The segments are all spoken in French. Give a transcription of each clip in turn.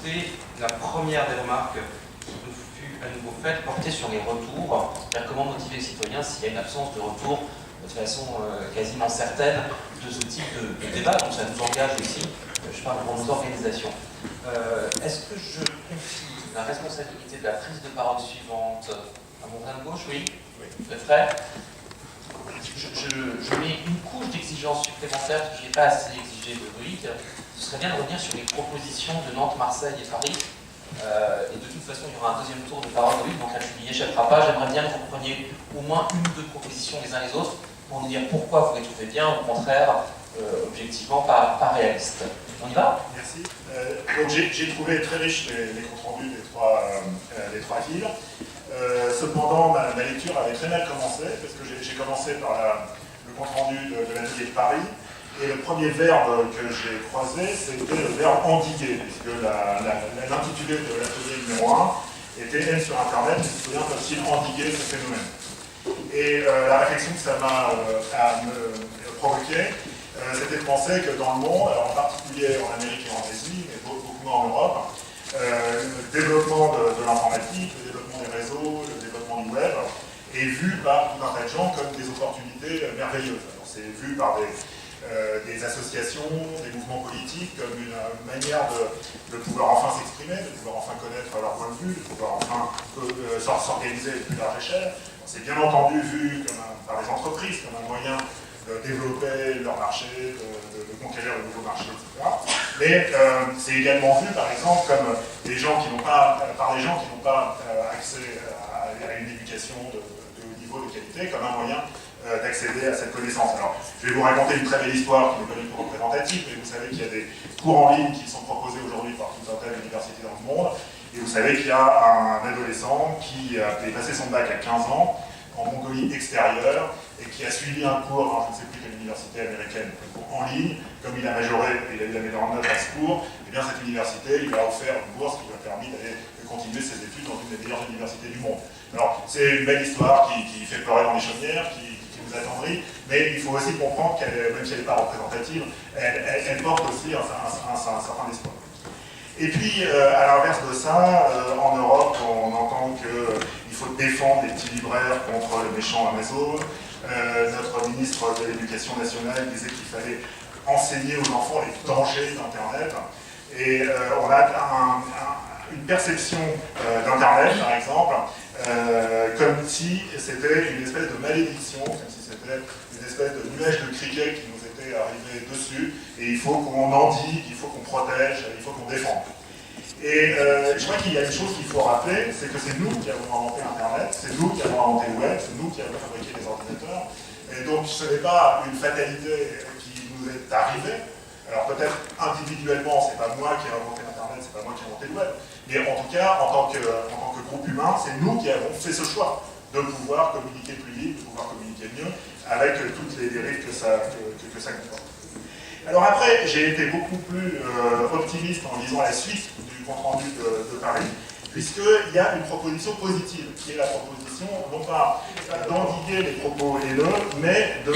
écouté, la première des remarques qui nous fut à nouveau faite portait sur les retours. Comment motiver les citoyens s'il y a une absence de retour de façon quasiment certaine de ce type de débat. Donc ça nous engage aussi, je parle pour nos organisations. Est-ce que je confie la responsabilité de la prise de parole suivante à mon bras de gauche? Oui. Vous êtes prêts? Je mets une couche d'exigence supplémentaire parce que je n'ai pas assez exigé de Loïc. Ce serait bien de revenir sur les propositions de Nantes, Marseille et Paris. Et de toute façon, il y aura un deuxième tour de parole de Loïc, donc là, tu n'y échapperas pas. J'aimerais bien que vous preniez au moins une ou deux propositions les uns les autres pour nous dire pourquoi vous les trouvez bien, ou au contraire, objectivement, pas réalistes. On y va? Merci. Donc j'ai trouvé très riche les comptes rendus des trois villes. Cependant, ma lecture avait très mal commencé, parce que j'ai commencé par le compte rendu de l'atelier de Paris, et le premier verbe que j'ai croisé, c'était le verbe endiguer, puisque l'intitulé de l'atelier numéro 1 était « Haine sur Internet, les citoyens peuvent-ils endiguer ce phénomène ?» Et la réflexion que ça m'a provoqué, c'était de penser que dans le monde, alors en particulier en Amérique et en Asie, mais beaucoup moins en Europe, le développement de l'informatique, le développement des réseaux, le développement du web est vu par tout un tas de gens comme des opportunités merveilleuses. C'est vu par des associations, des mouvements politiques comme une manière de pouvoir enfin s'exprimer, de pouvoir enfin connaître leur point de vue, de pouvoir enfin s'organiser à une plus large échelle. C'est bien entendu vu par les entreprises comme un moyen de développer leur marché, de conquérir de nouveaux marchés, etc. Mais c'est également vu, par exemple, comme par des gens qui n'ont pas accès à une éducation de haut niveau, de qualité, comme un moyen d'accéder à cette connaissance. Alors, je vais vous raconter une très belle histoire qui n'est pas du tout représentative, mais vous savez qu'il y a des cours en ligne qui sont proposés aujourd'hui par tout un tas d'universités dans le monde, et vous savez qu'il y a un adolescent qui a passé son bac à 15 ans, en Mongolie extérieure, et qui a suivi un cours dans je ne sais plus quelle université américaine, en ligne. Comme il a majoré, il a eu la médaille à ce cours, et bien cette université lui a offert une bourse qui lui a permis de continuer ses études dans une des meilleures universités du monde. Alors, c'est une belle histoire qui fait pleurer dans les chaumières, qui vous attendrit, mais il faut aussi comprendre qu'elle, même si elle n'est pas représentative, elle porte aussi un certain espoir. Et puis, à l'inverse de ça, en Europe, on entend qu'il faut défendre les petits libraires contre le méchant Amazon. Notre ministre de l'Éducation nationale disait qu'il fallait enseigner aux enfants les dangers d'Internet. Et on a une perception d'Internet, par exemple, comme si c'était une espèce de malédiction, comme si c'était une espèce de nuage de criquet qui nous était arrivé dessus, et il faut qu'on endigue, il faut qu'on protège, il faut qu'on défende. Et je crois qu'il y a une chose qu'il faut rappeler, c'est que c'est nous qui avons inventé Internet, c'est nous qui avons inventé le web, c'est nous qui avons fabriqué les ordinateurs, et donc ce n'est pas une fatalité qui nous est arrivée. Alors peut-être individuellement, c'est pas moi qui ai inventé Internet, c'est pas moi qui ai inventé le web, mais en tout cas, en tant que groupe humain, c'est nous qui avons fait ce choix de pouvoir communiquer plus vite, de pouvoir communiquer mieux, avec toutes les dérives que ça comporte. Alors après, j'ai été beaucoup plus optimiste en lisant la suite du compte-rendu de Paris, puisqu'il y a une proposition positive, qui est la proposition, non pas d'endiguer les propos haineux, mais de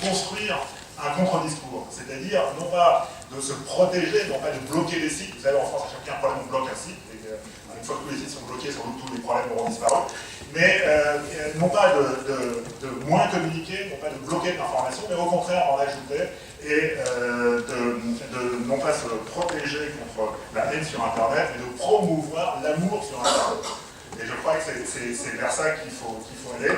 construire un contre-discours, c'est-à-dire non pas de se protéger, non pas de bloquer les sites. Vous savez, en France, à chaque problème, on bloque un site, et une fois que tous les sites sont bloqués, sans doute tous les problèmes auront disparu. Mais non pas de moins communiquer, non pas de bloquer de l'information, mais au contraire en ajouter, et de non pas se protéger contre la haine sur Internet, mais de promouvoir l'amour sur Internet. Et je crois que c'est vers ça qu'il faut aller.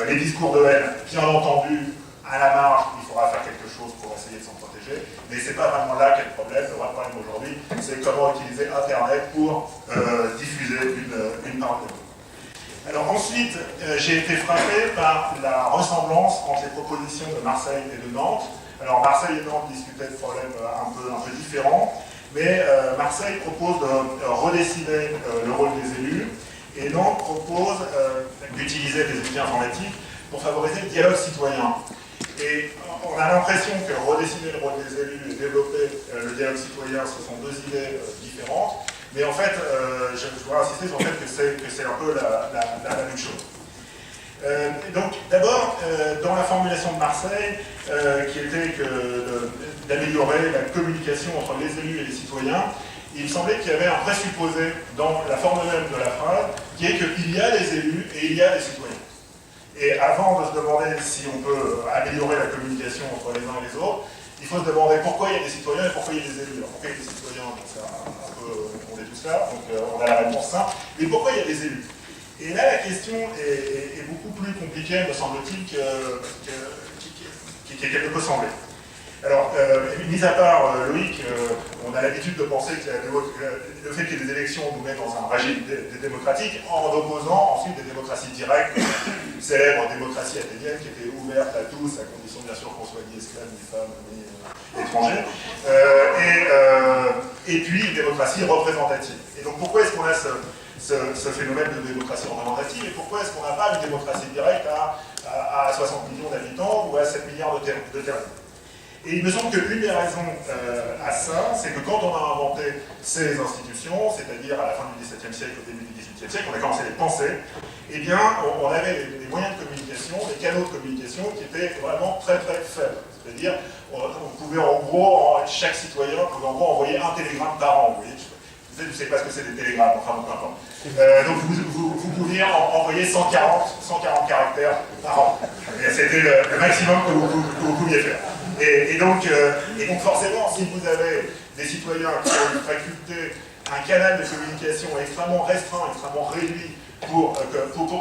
Les discours de haine, bien entendu, à la marge, il faudra faire quelque chose pour essayer de s'en protéger, mais c'est pas vraiment là qu'est le problème. Le vrai problème aujourd'hui, c'est comment utiliser Internet pour diffuser une parole de mots. Alors ensuite, j'ai été frappé par la ressemblance entre les propositions de Marseille et de Nantes. Alors Marseille et Nantes discutaient de problèmes un peu différents, mais Marseille propose de redessiner le rôle des élus, et Nantes propose d'utiliser des outils informatiques pour favoriser le dialogue citoyen. Et on a l'impression que redessiner le rôle des élus et développer le dialogue citoyen, ce sont deux idées différentes, mais en fait, je voudrais insister sur le fait que c'est un peu la même chose. Donc, d'abord, dans la formulation de Marseille, qui était d'améliorer la communication entre les élus et les citoyens, il me semblait qu'il y avait un présupposé dans la forme même de la phrase, qui est qu'il y a des élus et il y a des citoyens. Et avant de se demander si on peut améliorer la communication entre les uns et les autres, il faut se demander pourquoi il y a des citoyens et pourquoi il y a des élus. Alors, pourquoi il y a des citoyens, donc ça, un peu, on est tous là, donc on a la réponse simple. Mais pourquoi il y a des élus? Et là, la question est beaucoup plus compliquée, me semble-t-il, qu'elle ne peut sembler. Alors, mis à part Loïc, on a l'habitude de penser que le fait qu'il y ait des élections nous met dans un régime démocratique en opposant ensuite des démocraties directes, célèbre démocratie athénienne qui était ouverte à tous, à condition bien sûr qu'on soit ni esclaves, ni femmes, ni étrangers, et puis une démocratie représentative. Et donc pourquoi est-ce qu'on a ce phénomène de démocratie représentative et pourquoi est-ce qu'on n'a pas une démocratie directe à 60 millions d'habitants ou à 7 milliards de territoires? Et il me semble qu'une des raisons à ça, c'est que quand on a inventé ces institutions, c'est-à-dire à la fin du XVIIe siècle, au début du XVIIIe siècle, on a commencé à les penser, eh bien, on avait des moyens de communication, des canaux de communication qui étaient vraiment très très faibles. C'est-à-dire, on pouvait en gros, chaque citoyen pouvait en gros envoyer un télégramme par an. Vous voyez, je ne sais pas ce que c'est des télégrammes, enfin bon, peu importe. Donc vous pouviez envoyer 140 caractères par an. C'était le maximum que vous pouviez faire. Et donc forcément, si vous avez des citoyens qui ont une faculté, un canal de communication extrêmement restreint, extrêmement réduit pour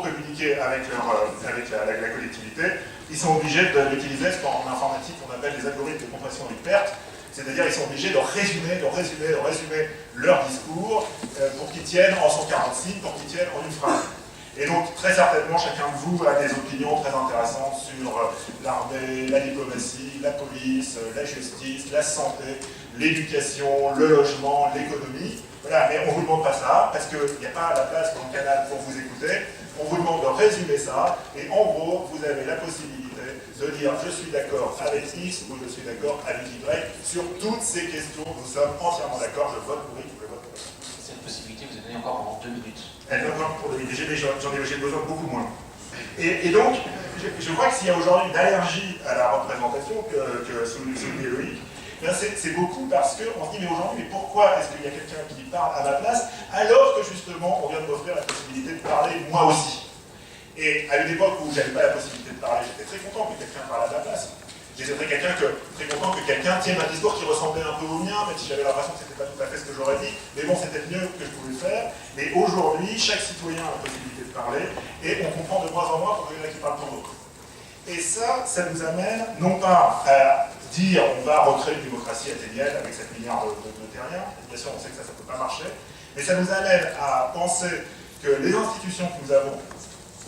communiquer avec la collectivité, ils sont obligés d'utiliser ce qu'en informatique on appelle les algorithmes de compression et de perte, c'est-à-dire ils sont obligés de résumer leur discours pour qu'ils tiennent en 140 signes, pour qu'ils tiennent en une phrase. Et donc, très certainement, chacun de vous a des opinions très intéressantes sur l'armée, la diplomatie, la police, la justice, la santé, l'éducation, le logement, l'économie. Voilà, mais on ne vous demande pas ça, parce qu'il n'y a pas la place dans le canal pour vous écouter. On vous demande de résumer ça, et en gros, vous avez la possibilité de dire « je suis d'accord avec X » ou « je suis d'accord avec Y ». Sur toutes ces questions, nous sommes entièrement d'accord, je vote pour X ou je vote pour Y. Cette possibilité vous est donnée encore pendant 2 minutes. J'en ai besoin de beaucoup moins. Et donc, je crois que s'il y a aujourd'hui une allergie à la représentation que soulignait Loïc, c'est beaucoup parce qu'on se dit, mais aujourd'hui, pourquoi est-ce qu'il y a quelqu'un qui parle à ma place, alors que justement, on vient de m'offrir la possibilité de parler moi aussi. Et à une époque où je n'avais pas la possibilité de parler, j'étais très content que quelqu'un parle à ma place. J'étais très content que quelqu'un tienne un discours qui ressemblait un peu au mien, même si j'avais l'impression que ce n'était pas tout à fait ce que j'aurais dit. Mais bon, c'était mieux que je pouvais faire. Mais aujourd'hui, chaque citoyen a la possibilité de parler, et on comprend de moins en moins pour quelqu'un qui parle pour d'autres. Et ça nous amène non pas à dire on va recréer une démocratie athénienne avec 7 milliards de terriens. Bien sûr, on sait que ça ne peut pas marcher. Mais ça nous amène à penser que les institutions que nous avons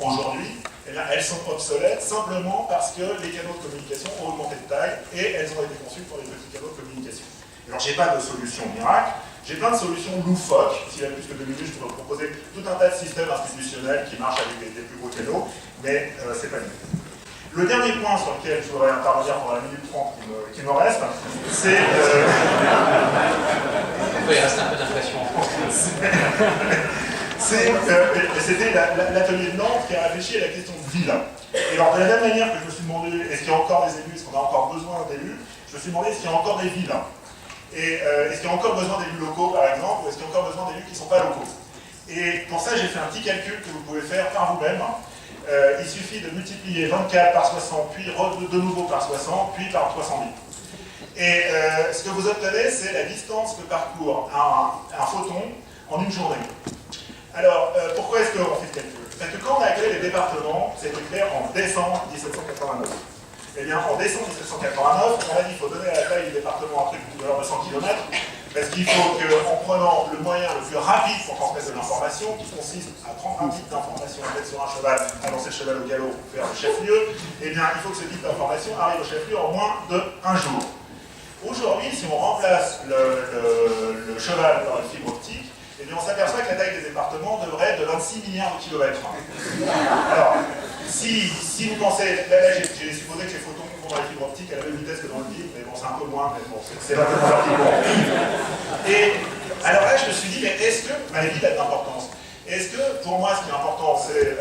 aujourd'hui, eh bien, elles sont obsolètes simplement parce que les canaux de communication ont augmenté de taille et elles ont été conçues pour les petits canaux de communication. Alors, j'ai pas de solution miracle, j'ai plein de solutions loufoques. S'il y a plus que 2 minutes, je pourrais vous proposer tout un tas de systèmes institutionnels qui marchent avec des plus gros canaux, mais c'est pas l'idée. Le dernier point sur lequel je voudrais intervenir pour la minute 30 qui me reste, c'est... Il peut y rester un peu d'inflation en France. C'était l'atelier de Nantes qui a réfléchi à la question de ville. Et alors, de la même manière que je me suis demandé, est-ce qu'il y a encore des élus, est-ce qu'on a encore besoin d'élus, je me suis demandé, est-ce qu'il y a encore des villes? Et est-ce qu'il y a encore besoin d'élus locaux, par exemple, ou est-ce qu'il y a encore besoin d'élus qui ne sont pas locaux? Et pour ça, j'ai fait un petit calcul que vous pouvez faire par vous-même. Il suffit de multiplier 24 par 60, puis de nouveau par 60, puis par 300 000. Et ce que vous obtenez, c'est la distance que parcourt un photon en une journée. Alors, pourquoi est-ce qu'on fait ce calcul? Parce que quand on a créé les départements, c'était clair en décembre 1789. Eh bien, en décembre 1789, on a dit qu'il faut donner à la taille du département un truc de l'ordre de 100 km, parce qu'il faut qu'en prenant le moyen le plus rapide pour transmettre de l'information, qui consiste à prendre un type d'information, à mettre sur un cheval, à lancer le cheval au galop pour faire le chef-lieu, eh bien, il faut que ce type d'information arrive au chef-lieu en moins d'1 jour. Aujourd'hui, si on remplace le cheval par une fibre optique, eh bien, on s'aperçoit que la taille des départements devrait être de 26 milliards de kilomètres. Alors, si vous pensez, là j'ai supposé que les photons vont dans la fibre optique à la même vitesse que dans le vide, mais bon, c'est un peu moins, mais bon, c'est un peu moins rapide. Et alors là, je me suis dit, mais est-ce que ma ville a de l'importance? Est-ce que, pour moi, ce qui est important, c'est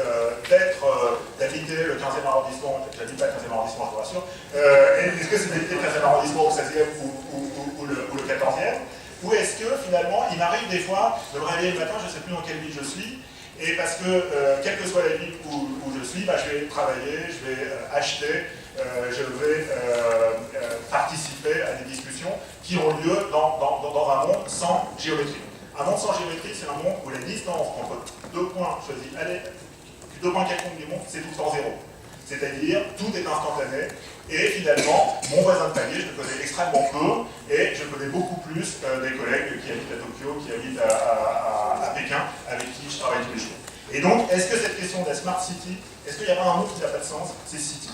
d'habiter le 15e arrondissement, je n'habite pas le 15e arrondissement, je vous rassure, est-ce que c'est d'habiter le 15e arrondissement, au 16e ou le 14e? Ou est-ce que finalement, il m'arrive des fois de me réveiller le matin, je ne sais plus dans quelle ville je suis, et parce que, quelle que soit la ville où je suis, bah, je vais travailler, je vais acheter, je vais participer à des discussions qui ont lieu dans un monde sans géométrie. Un monde sans géométrie, c'est un monde où la distance entre deux points choisis, deux points quelconques du monde, c'est tout le temps zéro. C'est-à-dire, tout est instantané, et finalement, mon voisin de palier, je le connais extrêmement peu, et je connais beaucoup plus des collègues qui habitent à Tokyo, qui habitent à Pékin, avec qui je travaille tous les jours. Et donc, est-ce que cette question de la Smart City, est-ce qu'il n'y a pas un mot qui n'a pas de sens? C'est City.